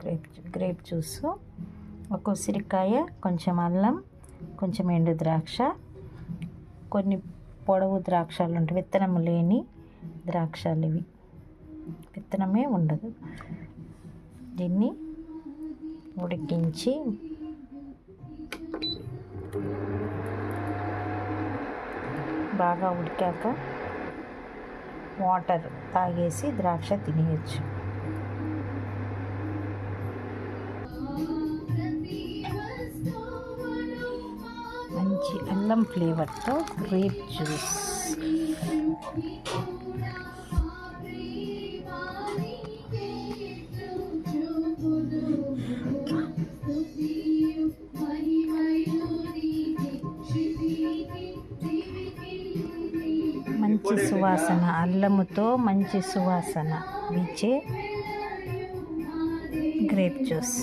Type of grape juice, ఒక ఉసిరికాయ, కొంచెం అల్లం, కొంచెం ఎండు ద్రాక్ష, కొన్ని పొడవు ద్రాక్షలు ఉంటాయి, విత్తనం లేని ద్రాక్షలు, ఇవి విత్తనమే ఉండదు. దీన్ని ఉడికించి బాగా ఉడికాక వాటర్ తాగేసి ద్రాక్ష తినేయచ్చు. మంచి అల్లం ఫ్లేవర్తో గ్రేప్ జ్యూస్. మంచి సువాసన, అల్లముతో మంచి సువాసన ఇచ్చే గ్రేప్ జ్యూస్.